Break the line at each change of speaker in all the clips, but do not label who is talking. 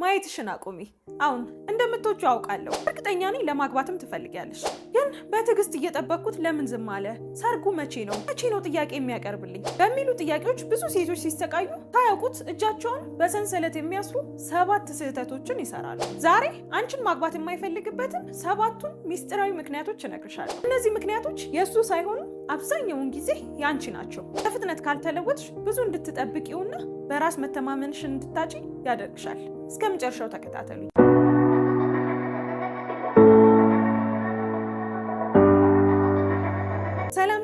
ማየትሽን አቁሚ። አሁን እንደምትወጪው አውቃለሁ። እርግጠኛ ነኝ ለማግባትም ትፈልጊያለሽ። ግን በትዕግስት እየጠበቅኩት ለምን ዝም አለ? ሰርጉ መቼ ነው ጥያቄ የሚያቀርብልኝ በሚሉ ጥያቄዎች ብዙ ሴቶች ሲሰቃዩ ታያውቁት እጃቸውን በሰንሰለት የሚያስሩ 7 ስህተቶችን ይሰራሉ። ዛሬ አንቺን ማግባት የማይፈልግበትን 7ቱን ሚስጥራዊ ምክንያቶች እነግርሻለሁ። እነዚህ ምክንያቶች የእሱ ሳይሆኑ አብዛኛውን ጊዜ ያንቺ ናቸው። በፍጥነት ካልተለወጥሽ ብዙ እንድትጠብቂውና በራስ መተማመንሽን እንድታጪ ያደርግሻል። እስከ መጨረሻው ተከታተሉኝ።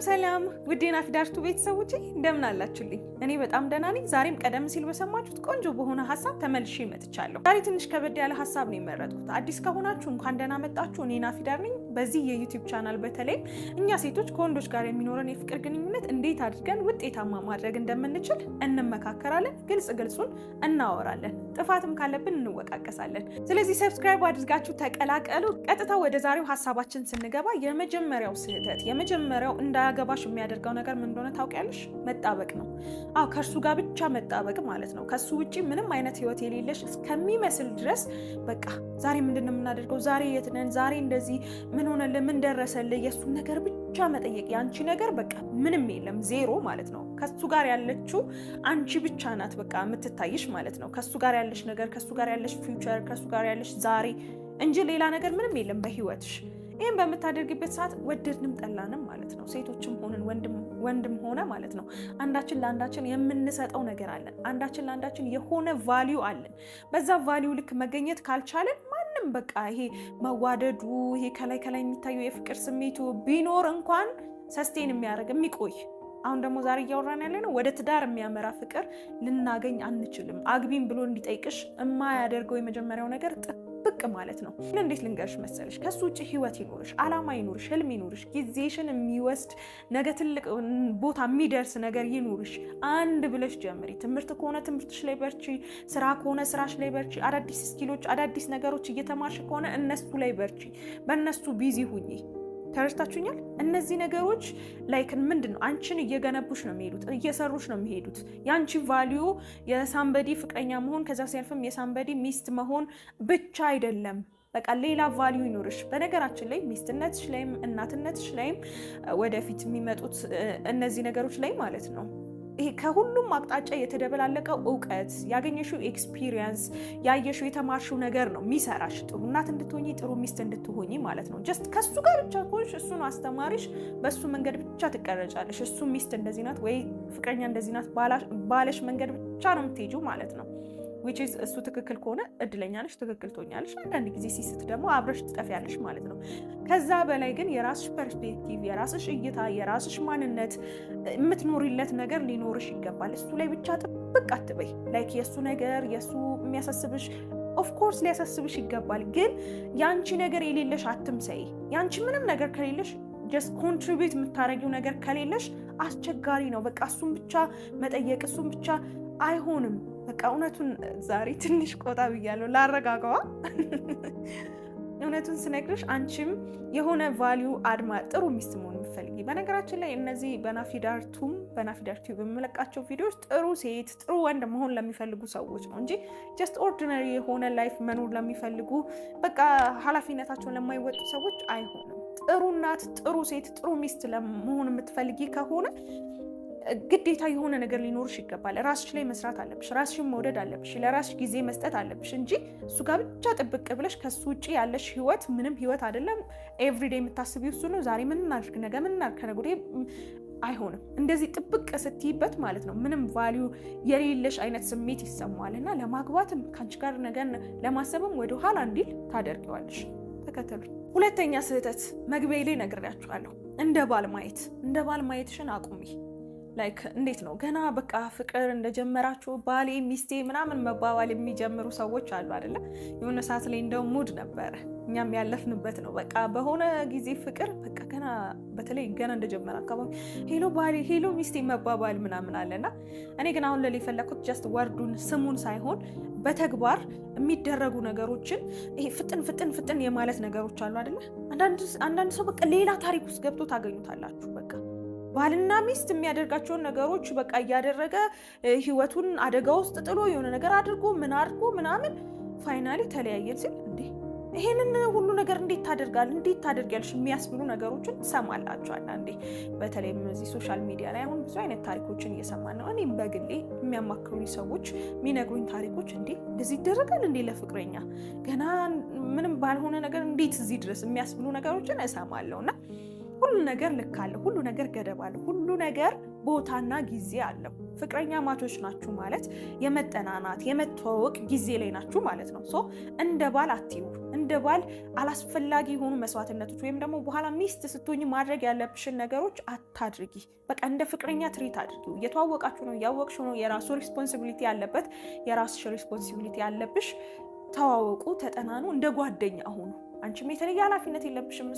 ሰላም ውድ የናፊዳር ቱ ቤተሰቦቼ እንደምን አላችሁልኝ? እኔ በጣም ደህና ነኝ። ዛሬም ቀደም ሲል በሰማችሁት ቆንጆ በሆነ ሀሳብ ተመልሼ መጥቻለሁ። ዛሬ ትንሽ ከበድ ያለ ሀሳብ ነው የመረጥኩት። አዲስ ከሆናችሁ እንኳን ደህና መጣችሁ። እኔ ናፊዳር ነኝ። በዚህ የዩቲዩብ ቻናል በተለይ እኛ ሴቶች ከወንዶች ጋር የሚኖረን የፍቅር ግንኙነት እንዴት አድርገን ውጤታማ ማድረግ እንደምንችል እንመካከራለን፣ ግልጹን እናወራለን፣ ጥፋትም ካለብን እንወቃቀሳለን። ስለዚህ ሰብስክራይብ አድርጋችሁ ተቀላቀሉ። ቀጥታ ወደ ዛሬው ሀሳባችን ስንገባ የመጀመሪያው ስህተት የመጀመሪያው እንዳያገባሽ የሚያደርገው ነገር ምን እንደሆነ ታውቂያለሽ? መጣበቅ ነው። አዎ ከእርሱ ጋር ብቻ መጣበቅ ማለት ነው። ከሱ ውጪ ምንም አይነት ህይወት የሌለሽ እስከሚመስል ድረስ በቃ ዛሬ ምንድን ነው የምናደርገው? ዛሬ የት ነን? ዛሬ እንደዚህ ምን ሆነልህ? ምን ደረሰልህ? የእሱን ነገር ብቻ መጠየቅ። የአንቺ ነገር በቃ ምንም የለም፣ ዜሮ ማለት ነው። ከሱ ጋር ያለችው አንቺ ብቻ ናት በቃ የምትታይሽ ማለት ነው። ከሱ ጋር ያለሽ ነገር፣ ከሱ ጋር ያለሽ ፊውቸር፣ ከሱ ጋር ያለሽ ዛሬ እንጂ ሌላ ነገር ምንም የለም በህይወትሽ። ይህም በምታደርግበት ሰዓት ወደድንም ጠላንም ማለት ነው፣ ሴቶችም ሆንን ወንድም ሆነ ማለት ነው፣ አንዳችን ለአንዳችን የምንሰጠው ነገር አለን። አንዳችን ለአንዳችን የሆነ ቫሊዩ አለን። በዛ ቫሊዩ ልክ መገኘት ካልቻለን ማንም በቃ ይሄ መዋደዱ ይሄ ከላይ የሚታየው የፍቅር ስሜቱ ቢኖር እንኳን ሰስቴን የሚያደርግ የሚቆይ አሁን ደግሞ ዛሬ እያወራን ያለ ነው ወደ ትዳር የሚያመራ ፍቅር ልናገኝ አንችልም። አግቢም ብሎ እንዲጠይቅሽ የማያደርገው የመጀመሪያው ነገር ጥብቅ ማለት ነው። እንዴት ልንገርሽ መሰለሽ? ከሱ ውጭ ህይወት ይኖርሽ፣ አላማ ይኖርሽ፣ ህልም ይኖርሽ፣ ጊዜሽን የሚወስድ ነገ ትልቅ ቦታ የሚደርስ ነገር ይኖርሽ። አንድ ብለሽ ጀምሪ። ትምህርት ከሆነ ትምህርትሽ ላይ በርቺ፣ ስራ ከሆነ ስራሽ ላይ በርቺ፣ አዳዲስ ስኪሎች አዳዲስ ነገሮች እየተማርሽ ከሆነ እነሱ ላይ በርቺ፣ በእነሱ ቢዚ ሁኚ። ተረድታችሁኛል? እነዚህ ነገሮች ላይክ ምንድን ነው አንቺን እየገነቡሽ ነው የሚሄዱት፣ እየሰሩሽ ነው የሚሄዱት። የአንቺ ቫሊዩ የሳምበዲ ፍቅረኛ መሆን ከዛ ሲያልፍም የሳምበዲ ሚስት መሆን ብቻ አይደለም። በቃ ሌላ ቫሊዩ ይኖርሽ። በነገራችን ላይ ሚስትነትሽ ላይም እናትነትሽ ላይም ወደፊት የሚመጡት እነዚህ ነገሮች ላይ ማለት ነው ይሄ ከሁሉም አቅጣጫ የተደበላለቀው እውቀት ያገኘሽው ኤክስፒሪየንስ ያየሽው የተማርሽው ነገር ነው የሚሰራሽ ጥሩ እናት እንድትሆኚ ጥሩ ሚስት እንድትሆኚ ማለት ነው። ጀስት ከሱ ጋር ብቻ ከሆንሽ እሱን አስተማሪሽ፣ በሱ መንገድ ብቻ ትቀረጫለሽ። እሱ ሚስት እንደዚህ ናት ወይ ፍቅረኛ እንደዚህ ናት ባለሽ መንገድ ብቻ ነው የምትሄጂው ማለት ነው። which is እሱ ትክክል ከሆነ እድለኛ ነሽ፣ ትክክል ትሆኛለሽ። አንዳንድ ጊዜ ሲስት ደግሞ አብረሽ ትጠፊያለሽ ማለት ነው። ከዛ በላይ ግን የራስሽ ፐርስፔክቲቭ፣ የራስሽ እይታ፣ የራስሽ ማንነት የምትኖሪለት ነገር ሊኖርሽ ይገባል። እሱ ላይ ብቻ ጥብቅ አትበይ። ላይክ የእሱ ነገር የእሱ የሚያሳስብሽ ኦፍኮርስ ሊያሳስብሽ ይገባል። ግን የአንቺ ነገር የሌለሽ አትምሰይ። የአንቺ ምንም ነገር ከሌለሽ ጀስት ኮንትሪቢዩት የምታደርጊው ነገር ከሌለሽ አስቸጋሪ ነው። በቃ እሱን ብቻ መጠየቅ እሱን ብቻ አይሆንም። በቃ እውነቱን ዛሬ ትንሽ ቆጣ ብያለሁ ላረጋጋዋ። እውነቱን ስነግርሽ አንቺም የሆነ ቫሊዩ አድማ ጥሩ ሚስት መሆን የምትፈልጊ። በነገራችን ላይ እነዚህ በናፊዳር ቲዩብ የምለቃቸው ቪዲዮዎች ጥሩ ሴት ጥሩ ወንድ መሆን ለሚፈልጉ ሰዎች ነው እንጂ ጀስት ኦርዲነሪ የሆነ ላይፍ መኖር ለሚፈልጉ በቃ ኃላፊነታቸውን ለማይወጡ ሰዎች አይሆንም። ጥሩ እናት፣ ጥሩ ሴት፣ ጥሩ ሚስት ለመሆን የምትፈልጊ ከሆነ ግዴታ የሆነ ነገር ሊኖርሽ ይገባል። ራስሽ ላይ መስራት አለብሽ። ራስሽን መውደድ አለብሽ። ለራስሽ ጊዜ መስጠት አለብሽ እንጂ እሱ ጋር ብቻ ጥብቅ ብለሽ ከሱ ውጭ ያለሽ ህይወት ምንም ህይወት አይደለም። ኤቭሪዴይ የምታስቢው እሱ ነው። ዛሬ ምን እናድርግ፣ ነገ ምን እናድርግ፣ ከነገ ወዲያ አይሆንም። እንደዚህ ጥብቅ ስትይበት ማለት ነው ምንም ቫሊዩ የሌለሽ አይነት ስሜት ይሰማዋል እና ለማግባትም ከአንቺ ጋር ነገን ለማሰብም ወደኋላ እንዲል ታደርጊዋለሽ። ተከተሉ። ሁለተኛ ስህተት መግቢያ ላይ ነግሬያችኋለሁ። እንደ ባል ማየትሽን አቁሚ። ላይክ እንዴት ነው ገና በቃ ፍቅር እንደጀመራችሁ ባሌ ሚስቴ ምናምን መባባል የሚጀምሩ ሰዎች አሉ አይደለ? የሆነ ሰዓት ላይ እንደው ሙድ ነበረ እኛም ያለፍንበት ነው። በቃ በሆነ ጊዜ ፍቅር በቃ ገና በተለይ ገና እንደጀመረ አካባቢ ሄሎ ባሌ ሄሎ ሚስቴ መባባል ምናምን አለና እኔ ግን አሁን ለሌ ፈለኩት ጀስት ወርዱን ስሙን ሳይሆን በተግባር የሚደረጉ ነገሮችን ይሄ ፍጥን የማለት ነገሮች አሉ አይደለ? አንዳንድ ሰው በቃ ሌላ ታሪክ ውስጥ ገብቶ ታገኙታላችሁ። በቃ ባልና ሚስት የሚያደርጋቸውን ነገሮች በቃ እያደረገ ህይወቱን አደጋ ውስጥ ጥሎ የሆነ ነገር አድርጎ ምናምን ፋይናሊ ተለያየን ሲል እንዴ ይሄንን ሁሉ ነገር እንዴት ታደርጊያለሽ የሚያስብሉ ነገሮችን ሰማላችሁ አንዴ። በተለይም እዚህ ሶሻል ሚዲያ ላይ አሁን ብዙ አይነት ታሪኮችን እየሰማን ነው። እኔም በግሌ የሚያማክሩኝ ሰዎች የሚነግሩኝ ታሪኮች እንዴ እንደዚህ ይደረጋል እንዴ ለፍቅረኛ ገና ምንም ባልሆነ ነገር እንዴት እዚህ ድረስ የሚያስብሉ ነገሮችን እሰማለሁና ሁሉ ነገር ልክ አለው፣ ሁሉ ነገር ገደብ አለው፣ ሁሉ ነገር ቦታና ጊዜ አለው። ፍቅረኛ ማቾች ናችሁ ማለት የመጠናናት የመተዋወቅ ጊዜ ላይ ናችሁ ማለት ነው። ሶ እንደ ባል አትዩ። እንደ ባል አላስፈላጊ የሆኑ መስዋዕትነቶች ወይም ደግሞ በኋላ ሚስት ስትሆኝ ማድረግ ያለብሽን ነገሮች አታድርጊ። በቃ እንደ ፍቅረኛ ትሪት አድርጊው። እየተዋወቃችሁ ነው፣ እያወቅሽ ነው። የራሱ ሪስፖንሲቢሊቲ ያለበት፣ የራስሽ ሪስፖንሲቢሊቲ ያለብሽ። ተዋወቁ፣ ተጠናኑ፣ እንደ ጓደኛ ሁኑ። አንቺም የተለየ ኃላፊነት የለብሽም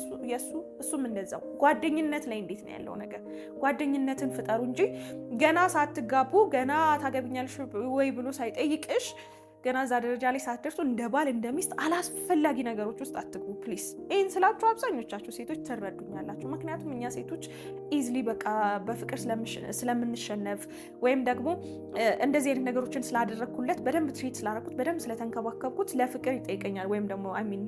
እሱም እንደዛው። ጓደኝነት ላይ እንዴት ነው ያለው ነገር? ጓደኝነትን ፍጠሩ እንጂ ገና ሳትጋቡ ገና ታገብኛለሽ ወይ ብሎ ሳይጠይቅሽ ገና እዛ ደረጃ ላይ ሳትደርሱ እንደ ባል እንደ ሚስት አላስፈላጊ ነገሮች ውስጥ አትግቡ ፕሊስ። ይህን ስላችሁ አብዛኞቻችሁ ሴቶች ትረዱኛላችሁ። ምክንያቱም እኛ ሴቶች ኢዝሊ በቃ በፍቅር ስለምንሸነፍ ወይም ደግሞ እንደዚህ አይነት ነገሮችን ስላደረግኩለት በደንብ ትሪት ስላደረኩት በደንብ ስለተንከባከብኩት ለፍቅር ይጠይቀኛል ወይም ደግሞ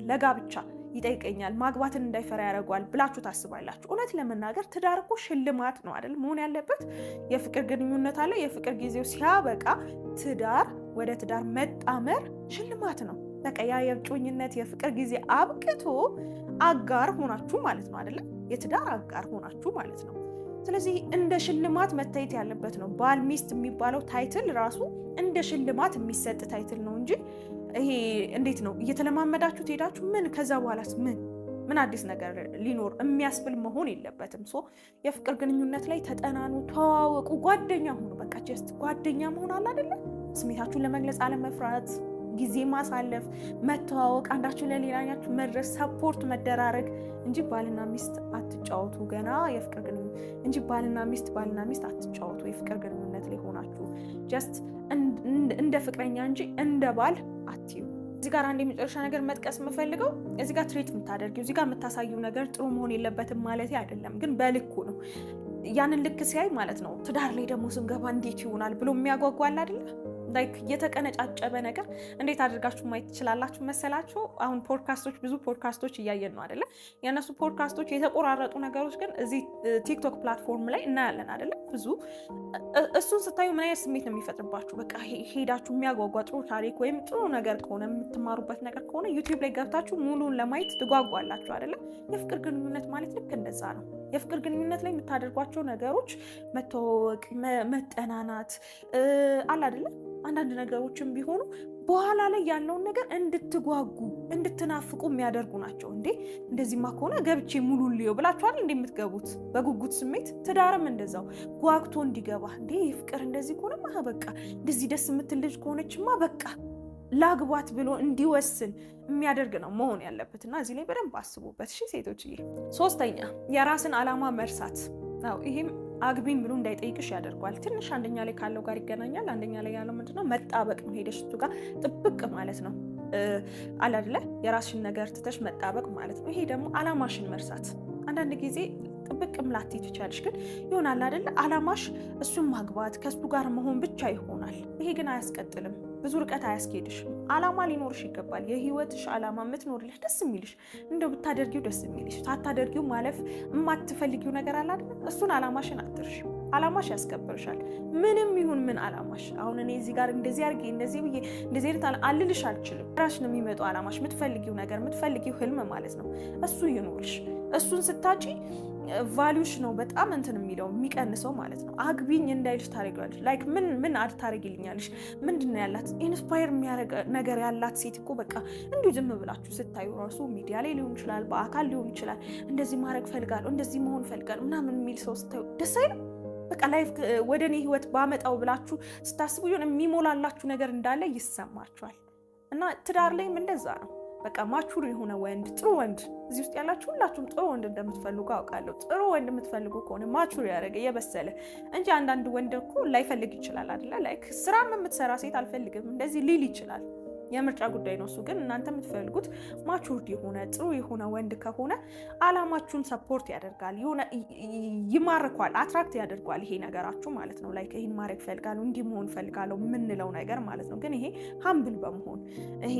ለጋብቻ ይጠይቀኛል ማግባትን እንዳይፈራ ያደርገዋል ብላችሁ ታስባላችሁ። እውነት ለመናገር ትዳር እኮ ሽልማት ነው አይደል መሆን ያለበት። የፍቅር ግንኙነት አለ። የፍቅር ጊዜው ሲያበቃ ትዳር ወደ ትዳር መጣመር ሽልማት ነው። በቃ ያ የእጮኝነት የፍቅር ጊዜ አብቅቶ አጋር ሆናችሁ ማለት ነው አይደለ? የትዳር አጋር ሆናችሁ ማለት ነው። ስለዚህ እንደ ሽልማት መታየት ያለበት ነው። ባል ሚስት የሚባለው ታይትል ራሱ እንደ ሽልማት የሚሰጥ ታይትል ነው እንጂ ይሄ እንዴት ነው እየተለማመዳችሁ ትሄዳችሁ ምን ከዛ በኋላስ ምን አዲስ ነገር ሊኖር የሚያስብል መሆን የለበትም። ሶ የፍቅር ግንኙነት ላይ ተጠናኑ፣ ተዋወቁ፣ ጓደኛ ሁኑ። በቃ ጀስት ጓደኛ መሆን አለ አይደለ? ስሜታችሁን ለመግለጽ አለመፍራት፣ ጊዜ ማሳለፍ፣ መተዋወቅ፣ አንዳችሁ ለሌላኛችሁ መድረስ፣ ሰፖርት መደራረግ እንጂ ባልና ሚስት አትጫወቱ። ገና የፍቅር ግንኙነት እንጂ ባልና ሚስት አትጫወቱ። የፍቅር ግንኙነት ላይ ሆናችሁ ጀስት እንደ ፍቅረኛ እንጂ እንደ ባል አትዩ። እዚህ ጋር አንድ የመጨረሻ ነገር መጥቀስ የምፈልገው እዚህ ጋር ትሪት የምታደርጊው እዚህ ጋር የምታሳየው ነገር ጥሩ መሆን የለበትም ማለት አይደለም፣ ግን በልኩ ነው። ያንን ልክ ሲያይ ማለት ነው ትዳር ላይ ደግሞ ስንገባ እንዴት ይሆናል ብሎ የሚያጓጓል አይደለ? ላይክ የተቀነጫጨበ ነገር እንዴት አድርጋችሁ ማየት ትችላላችሁ መሰላችሁ? አሁን ብዙ ፖድካስቶች እያየን ነው አይደለ? የእነሱ ፖድካስቶች የተቆራረጡ ነገሮች ግን እዚህ ቲክቶክ ፕላትፎርም ላይ እናያለን አይደለ? ብዙ እሱን ስታዩ ምን አይነት ስሜት ነው የሚፈጥርባችሁ? በቃ ሄዳችሁ የሚያጓጓ ጥሩ ታሪክ ወይም ጥሩ ነገር ከሆነ የምትማሩበት ነገር ከሆነ ዩቲዩብ ላይ ገብታችሁ ሙሉን ለማየት ትጓጓላችሁ አይደለ? የፍቅር ግንኙነት ማለት ልክ እንደዛ ነው። የፍቅር ግንኙነት ላይ የምታደርጓቸው ነገሮች መተዋወቅ፣ መጠናናት አለ አይደለ? አንዳንድ ነገሮችም ቢሆኑ በኋላ ላይ ያለውን ነገር እንድትጓጉ እንድትናፍቁ የሚያደርጉ ናቸው። እንዴ እንደዚህማ ከሆነ ገብቼ ሙሉ ልየው ብላችኋል እንዴ የምትገቡት በጉጉት ስሜት። ትዳርም እንደዛው ጓግቶ እንዲገባ እንዴ ፍቅር እንደዚህ ከሆነማ በቃ እንደዚህ ደስ የምትል ልጅ ከሆነችማ በቃ ላግባት ብሎ እንዲወስን የሚያደርግ ነው መሆን ያለበት እና እዚህ ላይ በደንብ አስቡበት እሺ ሴቶችዬ። ሶስተኛ የራስን ዓላማ መርሳት ነው። ይሄም አግቢኝ ብሎ እንዳይጠይቅሽ ያደርገዋል። ትንሽ አንደኛ ላይ ካለው ጋር ይገናኛል። አንደኛ ላይ ያለው ምንድነው? መጣበቅ ነው። ሄደሽ እሱ ጋር ጥብቅ ማለት ነው አለ አይደለ? የራስሽን ነገር ትተሽ መጣበቅ ማለት ነው። ይሄ ደግሞ ዓላማሽን መርሳት። አንዳንድ ጊዜ ጥብቅ ምላቴ ትቻለሽ፣ ግን ይሆናል አይደለ? ዓላማሽ እሱን ማግባት ከሱ ጋር መሆን ብቻ ይሆናል። ይሄ ግን አያስቀጥልም፣ ብዙ ርቀት አያስኬድሽም። ዓላማ ሊኖርሽ ይገባል። የህይወትሽ ዓላማ የምትኖርልሽ ደስ የሚልሽ እንደው ብታደርጊው ደስ የሚልሽ ሳታደርጊው ማለፍ የማትፈልጊው ነገር አለ አይደል? እሱን ዓላማሽን አትርሽ። ዓላማሽ ያስከብርሻል። ምንም ይሁን ምን ዓላማሽ። አሁን እኔ እዚህ ጋር እንደዚህ አድርጌ እንደዚህ ብዬ እንደዚህ አልልሽ አልችልም። ራሽ ነው የሚመጣው ዓላማሽ፣ የምትፈልጊው ነገር የምትፈልጊው ህልም ማለት ነው። እሱ ይኖርሽ። እሱን ስታጪ ቫልዩሽ ነው በጣም እንትን የሚለው የሚቀንሰው ማለት ነው። አግቢኝ እንዳይልሽ ታደርጊዋለሽ። ላይክ ምን ታደርጊልኛለሽ? ምንድነው ያላት ኢንስፓየር የሚያደርግ ነገር ያላት ሴት እኮ በቃ እንዲሁ ዝም ብላችሁ ስታዩ ራሱ ሚዲያ ላይ ሊሆን ይችላል፣ በአካል ሊሆን ይችላል፣ እንደዚህ ማድረግ ፈልጋለሁ፣ እንደዚህ መሆን ፈልጋለሁ ምናምን የሚል ሰው ስታዩ ደስ አይልም? በቃ ላይፍ ወደ እኔ ህይወት ባመጣው ብላችሁ ስታስቡ የሆነ የሚሞላላችሁ ነገር እንዳለ ይሰማችኋል። እና ትዳር ላይም እንደዛ ነው። በቃ ማቹር የሆነ ወንድ፣ ጥሩ ወንድ፣ እዚህ ውስጥ ያላችሁ ሁላችሁም ጥሩ ወንድ እንደምትፈልጉ አውቃለሁ። ጥሩ ወንድ የምትፈልጉ ከሆነ ማቹር ያደረገ የበሰለ እንጂ አንዳንድ ወንድ እኮ ላይፈልግ ይችላል አይደለ? ላይክ ስራም የምትሰራ ሴት አልፈልግም እንደዚህ ሊል ይችላል። የምርጫ ጉዳይ ነው እሱ። ግን እናንተ የምትፈልጉት ማቹርድ የሆነ ጥሩ የሆነ ወንድ ከሆነ አላማችሁን ሰፖርት ያደርጋል፣ የሆነ ይማርኳል፣ አትራክት ያደርጓል ይሄ ነገራችሁ ማለት ነው። ላይክ ይሄን ማድረግ ፈልጋለሁ፣ እንዲህ መሆን ፈልጋለሁ የምንለው ነገር ማለት ነው። ግን ይሄ ሀምብል በመሆን ይሄ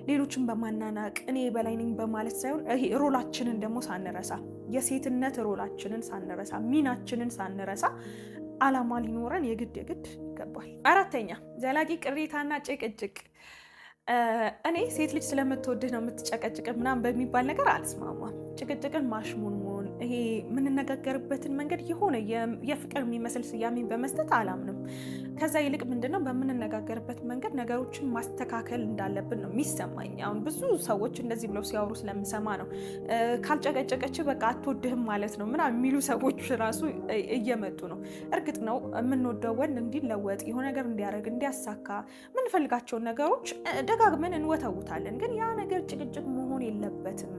ሌሎችን በማናናቅ እኔ በላይ ነኝ በማለት ሳይሆን ይሄ ሮላችንን ደግሞ ሳንረሳ፣ የሴትነት ሮላችንን ሳንረሳ፣ ሚናችንን ሳንረሳ አላማ ሊኖረን የግድ ይገባል። አራተኛ ዘላቂ ቅሬታና ጭቅጭቅ። እኔ ሴት ልጅ ስለምትወድህ ነው የምትጨቀጭቅ ምናምን በሚባል ነገር አልስማማም። ጭቅጭቅን ማሽሞንሞን፣ ይሄ የምንነጋገርበትን መንገድ የሆነ የፍቅር የሚመስል ስያሜን በመስጠት አላምንም። ከዛ ይልቅ ምንድነው በምንነጋገርበት መንገድ ነገሮችን ማስተካከል እንዳለብን ነው የሚሰማኝ። አሁን ብዙ ሰዎች እንደዚህ ብለው ሲያወሩ ስለምሰማ ነው ካልጨቀጨቀች በቃ አትወድህም ማለት ነው ምናምን የሚሉ ሰዎች ራሱ እየመጡ ነው። እርግጥ ነው የምንወደው ወንድ እንዲለወጥ የሆነ ነገር እንዲያደርግ እንዲያሳካ የምንፈልጋቸውን ነገሮች ደጋግመን እንወተውታለን። ግን ያ ነገር ጭቅጭቅ መሆን የለበትም።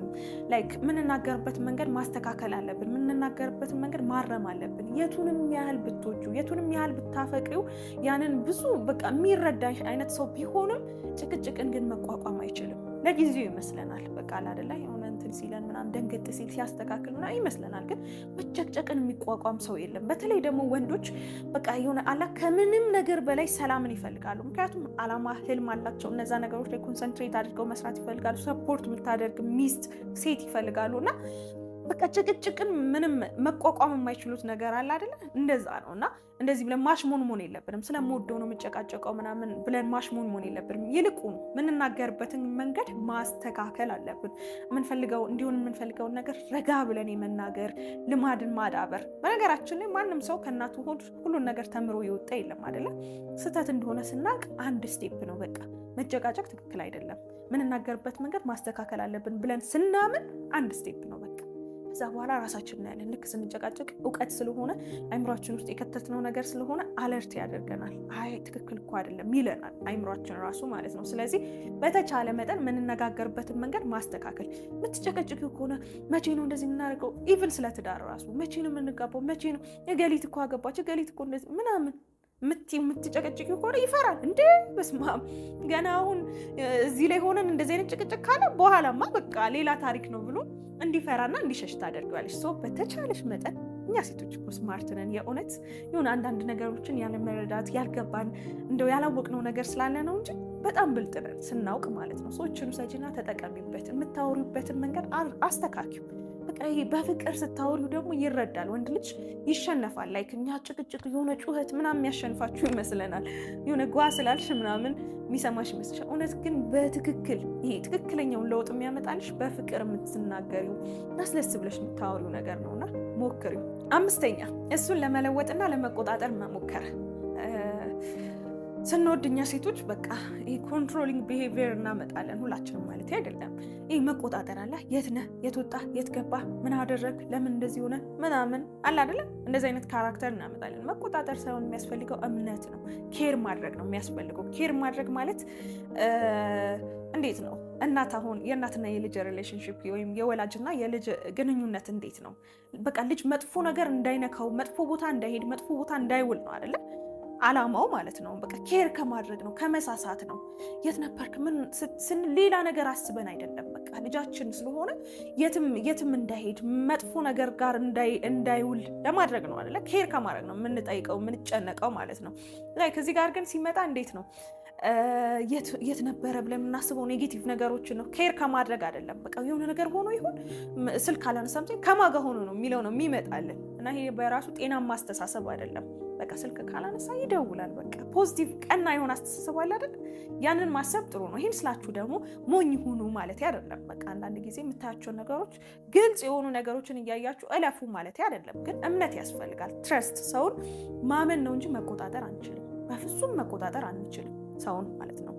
ላይክ የምንናገርበት መንገድ ማስተካከል አለብን። የምንናገርበትን መንገድ ማረም አለብን። የቱንም ያህል ብትወጁ የቱንም ያህል ብታፈቅሪው ያንን ብዙ በቃ የሚረዳሽ አይነት ሰው ቢሆንም ጭቅጭቅን ግን መቋቋም አይችልም። ለጊዜው ይመስለናል በቃ አይደለ የሆነ እንትን ሲለን ምናምን ደንገጥ ሲል ሲያስተካክል ምናምን ይመስለናል። ግን መጨቅጨቅን የሚቋቋም ሰው የለም። በተለይ ደግሞ ወንዶች በቃ የሆነ አላ ከምንም ነገር በላይ ሰላምን ይፈልጋሉ። ምክንያቱም አላማ፣ ህልም አላቸው። እነዛ ነገሮች ላይ ኮንሰንትሬት አድርገው መስራት ይፈልጋሉ። ሰፖርት የምታደርግ ሚስት ሴት ይፈልጋሉ። እና በቃ ጭቅጭቅን ምንም መቋቋም የማይችሉት ነገር አለ አይደለ? እንደዛ ነው። እና እንደዚህ ብለን ማሽሞንሞን የለብንም። ስለምወደው ነው የምጨቃጨቀው ምናምን ብለን ማሽሞንሞን የለብንም። ይልቁኑ የምንናገርበትን መንገድ ማስተካከል አለብን። እንዲሆን የምንፈልገውን ነገር ረጋ ብለን የመናገር ልማድን ማዳበር። በነገራችን ላይ ማንም ሰው ከእናቱ ሆድ ሁሉን ነገር ተምሮ የወጣ የለም አይደለ? ስህተት እንደሆነ ስናቅ አንድ ስቴፕ ነው በቃ። መጨቃጨቅ ትክክል አይደለም፣ የምንናገርበት መንገድ ማስተካከል አለብን ብለን ስናምን አንድ ስቴፕ ነው በቃ። ከዛ በኋላ ራሳችን እናያለን። ልክ ስንጨቃጨቅ እውቀት ስለሆነ አይምሯችን ውስጥ የከተትነው ነገር ስለሆነ አለርት ያደርገናል። አይ ትክክል እኮ አይደለም ይለናል አይምሯችን ራሱ ማለት ነው። ስለዚህ በተቻለ መጠን የምንነጋገርበትን መንገድ ማስተካከል። የምትጨቀጭቂው ከሆነ መቼ ነው እንደዚህ የምናደርገው? ኢቭን ስለ ትዳር ራሱ መቼ ነው የምንጋባው? መቼ ነው የገሊት እኮ አገባች፣ የገሊት እኮ እንደዚህ ምናምን የምትጨቀጭቂው ከሆነ ይፈራል። እንዴ በስመ አብ ገና አሁን እዚህ ላይ ሆነን እንደዚህ አይነት ጭቅጭቅ ካለ በኋላማ በቃ ሌላ ታሪክ ነው ብሎ እንዲፈራና እንዲሸሽ ታደርገዋለች። ሶ በተቻለሽ መጠን እኛ ሴቶች እኮ ስማርት ነን። የእውነት ይሁን አንዳንድ ነገሮችን ያለመረዳት ያልገባን እንደው ያላወቅነው ነገር ስላለ ነው እንጂ በጣም ብልጥ ነን ስናውቅ ማለት ነው። ሰዎችን ውሰጂና ተጠቀሚበት። የምታወሪበትን መንገድ አስተካኪው። በቃ ይሄ በፍቅር ስታወሪው ደግሞ ይረዳል። ወንድ ልጅ ይሸነፋል። ላይክ እኛ ጭቅጭቅ የሆነ ጩኸት ምናምን የሚያሸንፋችሁ ይመስለናል። የሆነ ጓ ስላልሽ ምናምን የሚሰማሽ ይመስልሻል። እውነት ግን በትክክል ይሄ ትክክለኛውን ለውጥ የሚያመጣልሽ በፍቅር የምትናገሪው ለስለስ ብለሽ የምታወሪው ነገር ነውና ሞክሪው። አምስተኛ እሱን ለመለወጥና ለመቆጣጠር መሞከር። ስንወድኛ ሴቶች በቃ ይሄ ኮንትሮሊንግ ቢሄቪየር እናመጣለን ሁላችንም ማለት አይደለም። ይሄ መቆጣጠር አለ። የት ነህ፣ የት ወጣ፣ የት ገባ፣ ምን አደረግ፣ ለምን እንደዚህ ሆነ ምናምን አለ አይደለም። እንደዚህ አይነት ካራክተር እናመጣለን። መቆጣጠር ሳይሆን የሚያስፈልገው እምነት ነው፣ ኬር ማድረግ ነው የሚያስፈልገው። ኬር ማድረግ ማለት እንዴት ነው? እናት አሁን የእናትና የልጅ ሪሌሽንሽፕ ወይም የወላጅና የልጅ ግንኙነት እንዴት ነው? በቃ ልጅ መጥፎ ነገር እንዳይነካው፣ መጥፎ ቦታ እንዳይሄድ፣ መጥፎ ቦታ እንዳይውል ነው አይደለ? አላማው ማለት ነው። በቃ ኬር ከማድረግ ነው፣ ከመሳሳት ነው። የት ነበርክ ምን ሌላ ነገር አስበን አይደለም። በቃ ልጃችን ስለሆነ የትም እንዳይሄድ መጥፎ ነገር ጋር እንዳይውል ለማድረግ ነው አይደለ? ኬር ከማድረግ ነው የምንጠይቀው የምንጨነቀው ማለት ነው። ከዚህ ጋር ግን ሲመጣ እንዴት ነው የት ነበረ ብለን የምናስበው ኔጌቲቭ ነገሮችን ነው። ኬር ከማድረግ አይደለም። በቃ የሆነ ነገር ሆኖ ይሁን ስልክ አላነሳም ከማጋ ሆኖ ነው የሚለው ነው የሚመጣልን እና ይሄ በራሱ ጤናማ አስተሳሰብ አይደለም። በቃ ስልክ ካላነሳ ይደውላል። በቃ ፖዚቲቭ ቀና የሆነ አስተሳሰብ አለ አይደል? ያንን ማሰብ ጥሩ ነው። ይህን ስላችሁ ደግሞ ሞኝ ሁኑ ማለት አይደለም። በቃ አንዳንድ ጊዜ የምታያቸውን ነገሮች ግልጽ የሆኑ ነገሮችን እያያችሁ እለፉ ማለት አይደለም። ግን እምነት ያስፈልጋል። ትረስት፣ ሰውን ማመን ነው እንጂ መቆጣጠር አንችልም። በፍጹም መቆጣጠር አንችልም ሰውን ማለት ነው።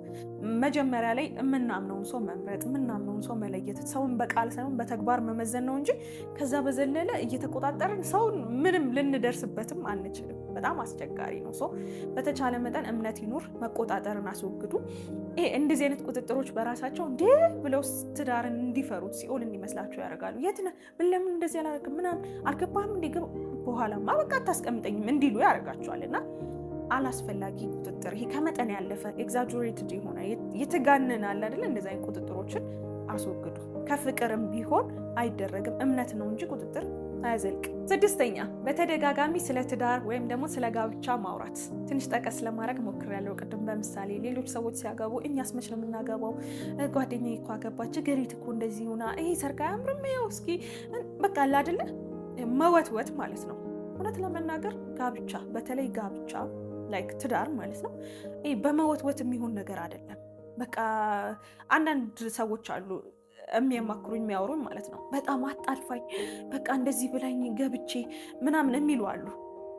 መጀመሪያ ላይ የምናምነውን ሰው መምረጥ፣ የምናምነውን ሰው መለየት፣ ሰውን በቃል ሳይሆን በተግባር መመዘን ነው እንጂ ከዛ በዘለለ እየተቆጣጠርን ሰውን ምንም ልንደርስበትም አንችልም። በጣም አስቸጋሪ ነው። ሰው በተቻለ መጠን እምነት ይኑር፣ መቆጣጠርን አስወግዱ። ይሄ እንደዚህ አይነት ቁጥጥሮች በራሳቸው እንዴ ብለው ትዳርን እንዲፈሩት ሲኦል እንዲመስላቸው ያደርጋሉ። የት ነህ ለምን እንደዚህ አላደርግም ምናምን አልገባህም እንዲ በኋላማ በቃ አታስቀምጠኝም እንዲሉ ያደርጋቸዋል። እና አላስፈላጊ ቁጥጥር፣ ይሄ ከመጠን ያለፈ ኤግዛጀሬትድ የሆነ የተጋነነ አለ አይደለ? እንደዚህ አይነት ቁጥጥሮችን አስወግዱ። ከፍቅርም ቢሆን አይደረግም፣ እምነት ነው እንጂ ቁጥጥር አያዘልቅ። 6ኛ በተደጋጋሚ ስለ ትዳር ወይም ደግሞ ስለ ጋብቻ ማውራት። ትንሽ ጠቀስ ለማድረግ ሞክሬያለሁ ቅድም በምሳሌ ሌሎች ሰዎች ሲያገቡ እኛስ መች ነው የምናገባው? ጓደኛዬ እኮ አገባች፣ ገሪት እኮ እንደዚህ ሆና፣ ይሄ ሰርግ አያምርም? ይኸው እስኪ በቃ አለ አይደለ? መወትወት ማለት ነው። እውነት ለመናገር ጋብቻ፣ በተለይ ጋብቻ ላይክ ትዳር ማለት ነው፣ ይሄ በመወትወት የሚሆን ነገር አይደለም። በቃ አንዳንድ ሰዎች አሉ የሚያማክሩኝ የሚያወሩኝ ማለት ነው። በጣም አጣልፋኝ በቃ እንደዚህ ብላኝ ገብቼ ምናምን የሚሉ አሉ።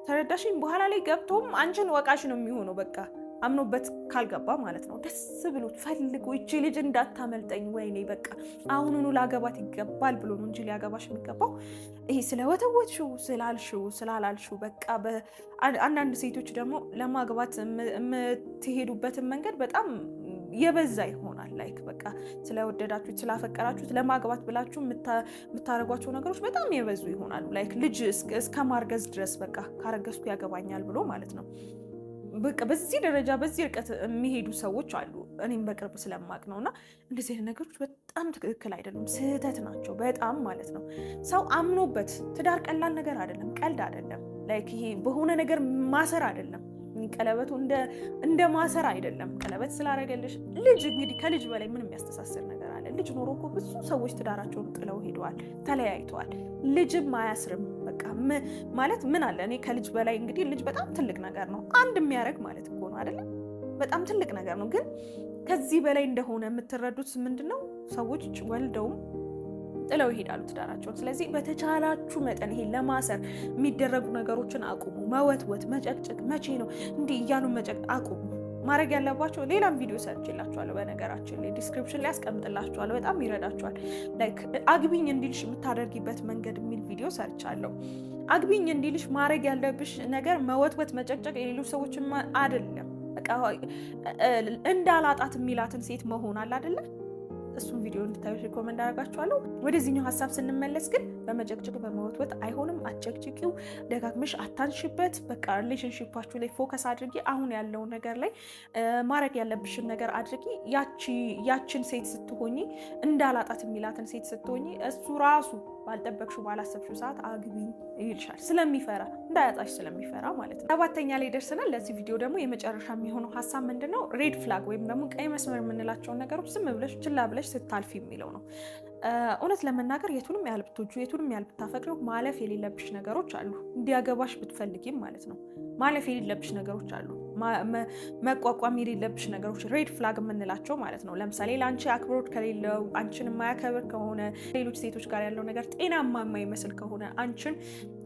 ተረዳሽኝ? በኋላ ላይ ገብቶም አንቺን ወቃሽ ነው የሚሆነው። በቃ አምኖበት ካልገባ ማለት ነው። ደስ ብሎት ፈልጎ ይቺ ልጅ እንዳታመልጠኝ፣ ወይኔ በቃ አሁኑኑ ላገባት ይገባል ብሎ ነው እንጂ ሊያገባሽ የሚገባው ይሄ ስለወተወትሽው ስላልሽው ስላላልሽው። በቃ አንዳንድ ሴቶች ደግሞ ለማግባት የምትሄዱበትን መንገድ በጣም የበዛ ይሆናል። ላይክ በቃ ስለወደዳችሁት ስላፈቀራችሁት ለማግባት ብላችሁ የምታደርጓቸው ነገሮች በጣም የበዙ ይሆናሉ። ላይክ ልጅ እስከ ማርገዝ ድረስ በቃ ካረገዝኩ ያገባኛል ብሎ ማለት ነው። በቃ በዚህ ደረጃ በዚህ ርቀት የሚሄዱ ሰዎች አሉ። እኔም በቅርብ ስለማቅ ነው። እና እንደዚህ አይነት ነገሮች በጣም ትክክል አይደሉም፣ ስህተት ናቸው በጣም ማለት ነው። ሰው አምኖበት ትዳር ቀላል ነገር አይደለም፣ ቀልድ አይደለም። ላይክ ይሄ በሆነ ነገር ማሰር አይደለም። ቀለበቱ እንደ ማሰር አይደለም። ቀለበት ስላደረገልሽ ልጅ እንግዲህ ከልጅ በላይ ምን የሚያስተሳስር ነገር አለ? ልጅ ኖሮ እኮ ብዙ ሰዎች ትዳራቸውን ጥለው ሄደዋል፣ ተለያይተዋል። ልጅም አያስርም። በቃ ማለት ምን አለ? እኔ ከልጅ በላይ እንግዲህ ልጅ በጣም ትልቅ ነገር ነው። አንድ የሚያደርግ ማለት እኮ ነው አይደለም? በጣም ትልቅ ነገር ነው። ግን ከዚህ በላይ እንደሆነ የምትረዱት ምንድነው? ሰዎች ወልደውም ጥለው ይሄዳሉ ትዳራቸውን። ስለዚህ በተቻላችሁ መጠን ይሄ ለማሰር የሚደረጉ ነገሮችን አቁሙ። መወትወት፣ መጨቅጨቅ፣ መቼ ነው እንዲህ እያሉ መጨቅ አቁሙ። ማድረግ ያለባቸው ሌላም ቪዲዮ ሰርችላችኋለሁ፣ በነገራችን ላይ ዲስክሪፕሽን ላይ ያስቀምጥላችኋለሁ፣ በጣም ይረዳችኋል። ላይክ አግቢኝ እንዲልሽ የምታደርጊበት መንገድ የሚል ቪዲዮ ሰርቻለሁ። አግቢኝ እንዲልሽ ማድረግ ያለብሽ ነገር መወትወት፣ መጨቅጨቅ የሌሎች ሰዎችን አይደለም። በቃ እንዳላጣት የሚላትን ሴት መሆን አለ አይደለ? እሱን ቪዲዮ እንድታዩ ሪኮመንድ አደርጋችኋለሁ። ወደዚህኛው ሀሳብ ስንመለስ ግን በመጨቅጨቅ በመወትወት አይሆንም። አጨቅጭቂው፣ ደጋግመሽ አታንሽበት። በቃ ሪሌሽንሺፓችሁ ላይ ፎከስ አድርጊ። አሁን ያለው ነገር ላይ ማድረግ ያለብሽን ነገር አድርጊ። ያችን ሴት ስትሆኚ እንዳላጣት የሚላትን ሴት ስትሆኚ እሱ ራሱ ባልጠበቅሽው ባላሰብሽው ሰዓት አግቢኝ ይልሻል። ስለሚፈራ እንዳያጣሽ ስለሚፈራ ማለት ነው። 7ኛ ላይ ደርሰናል። ለዚህ ቪዲዮ ደግሞ የመጨረሻ የሚሆነው ሀሳብ ምንድነው? ሬድ ፍላግ ወይም ደግሞ ቀይ መስመር የምንላቸውን ነገሮች ዝም ብለሽ ችላ ብለሽ ስታልፊ የሚለው ነው። እውነት ለመናገር የቱንም ያህል ብትወጁ የቱንም ያህል ብታፈቅሪው ማለፍ የሌለብሽ ነገሮች አሉ። እንዲያገባሽ ብትፈልጊም ማለት ነው ማለፍ የሌለብሽ ነገሮች አሉ። መቋቋም የሌለብሽ ነገሮች ሬድ ፍላግ የምንላቸው ማለት ነው። ለምሳሌ ለአንቺ አክብሮት ከሌለው፣ አንቺን የማያከብር ከሆነ፣ ሌሎች ሴቶች ጋር ያለው ነገር ጤናማ የማይመስል ከሆነ፣ አንቺን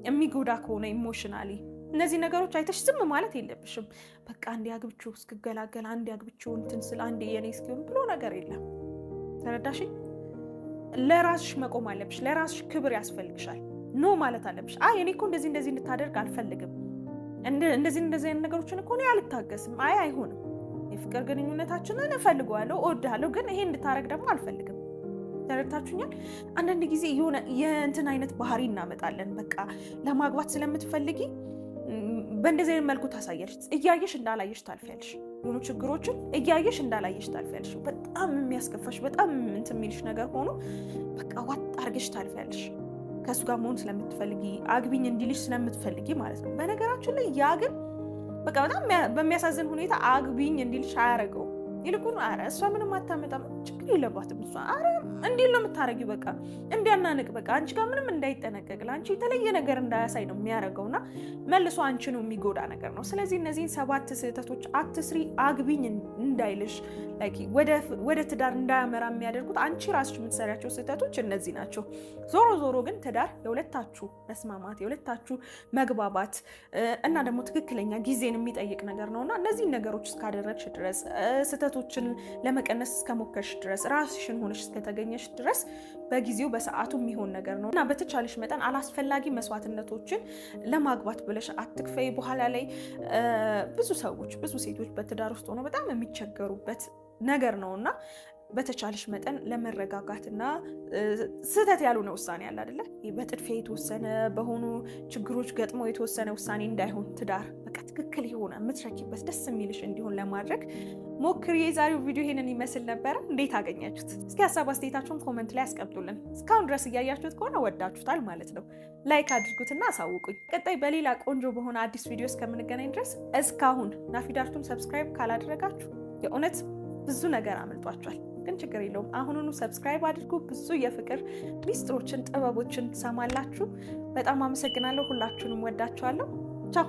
የሚጎዳ ከሆነ ኢሞሽናሊ፣ እነዚህ ነገሮች አይተሽ ዝም ማለት የለብሽም። በቃ አንዴ አግብቼው እስክገላገል፣ አንዴ አግብቼው እንትን ስል፣ አንዴ የኔ እስኪሆን ብሎ ነገር የለም። ተረዳሽኝ? ለራስሽ መቆም አለብሽ። ለራስሽ ክብር ያስፈልግሻል። ኖ ማለት አለብሽ። አይ እኔ እኮ እንደዚህ እንድታደርግ አልፈልግም፣ እንደዚህ አይነት ነገሮችን እኮ እኔ አልታገስም፣ አይ አይሆንም፣ የፍቅር ግንኙነታችንን እፈልገዋለሁ፣ እወድሃለሁ፣ ግን ይሄ እንድታደርግ ደግሞ አልፈልግም። ተረድታችሁኛል? አንዳንድ ጊዜ የሆነ የእንትን አይነት ባህሪ እናመጣለን። በቃ ለማግባት ስለምትፈልጊ በእንደዚህ አይነት መልኩ ታሳያለሽ። እያየሽ እንዳላየሽ ታልፊያለሽ። የሆኑ ችግሮችን እያየሽ እንዳላየሽ ታልፊያለሽ። በጣም የሚያስከፋሽ በጣም እንትን የሚልሽ ነገር ሆኖ በቃ ዋጥ አድርገሽ ታልፊያለሽ። ከእሱ ጋር መሆን ስለምትፈልጊ አግቢኝ እንዲልሽ ስለምትፈልጊ ማለት ነው። በነገራችን ላይ ያ ግን በቃ በጣም በሚያሳዝን ሁኔታ አግቢኝ እንዲልሽ አያደርገው። ይልቁን አረ እሷ ምንም አታመጣም፣ ችግር የለባትም እሷ፣ አረ እንዲህ ነው የምታረጊው፣ በቃ እንዲያናንቅ፣ በቃ አንቺ ጋር ምንም እንዳይጠነቀቅ፣ ለአንቺ የተለየ ነገር እንዳያሳይ ነው የሚያደርገውና መልሶ አንቺ ነው የሚጎዳ ነገር ነው። ስለዚህ እነዚህን 7 ስህተቶች አትስሪ። አግቢኝ እንዳይልሽ ወደ ትዳር እንዳያመራ የሚያደርጉት አንቺ ራስሽ የምትሰሪያቸው ስህተቶች እነዚህ ናቸው። ዞሮ ዞሮ ግን ትዳር የሁለታችሁ መስማማት፣ የሁለታችሁ መግባባት እና ደግሞ ትክክለኛ ጊዜን የሚጠይቅ ነገር ነውና እነዚህን ነገሮች እስካደረግሽ ድረስ ስህተቶችን ለመቀነስ እስከሞከርሽ ድረስ ራስሽን ሆነሽ እስከተገኘሽ ድረስ በጊዜው በሰዓቱ የሚሆን ነገር ነው እና በተቻለሽ መጠን አላስፈላጊ መስዋዕትነቶችን ለማግባት ብለሽ አትክፈይ። በኋላ ላይ ብዙ ሴቶች በትዳር ውስጥ ሆነው በጣም የሚቸገሩበት ነገር ነው እና በተቻለሽ መጠን ለመረጋጋትና ስህተት ያልሆነ ውሳኔ አለ አይደለ? በጥድፊያ የተወሰነ በሆኑ ችግሮች ገጥሞ የተወሰነ ውሳኔ እንዳይሆን ትዳር በቃ ትክክል የሆነ የምትረኪበት ደስ የሚልሽ እንዲሆን ለማድረግ ሞክሪ። የዛሬው ቪዲዮ ይሄንን ይመስል ነበረ። እንዴት አገኛችሁት? እስኪ ሀሳብ አስተያየታችሁን ኮመንት ላይ ያስቀምጡልን። እስካሁን ድረስ እያያችሁት ከሆነ ወዳችሁታል ማለት ነው። ላይክ አድርጉትና አሳውቁኝ። ቀጣይ በሌላ ቆንጆ በሆነ አዲስ ቪዲዮ እስከምንገናኝ ድረስ እስካሁን ናፊዳርቱን ሰብስክራይብ ካላደረጋችሁ የእውነት ብዙ ነገር አመልጧችኋል። ግን ችግር የለውም፣ አሁኑኑ ሰብስክራይብ አድርጉ። ብዙ የፍቅር ሚስጥሮችን ጥበቦችን ትሰማላችሁ። በጣም አመሰግናለሁ። ሁላችሁንም ወዳችኋለሁ። ቻው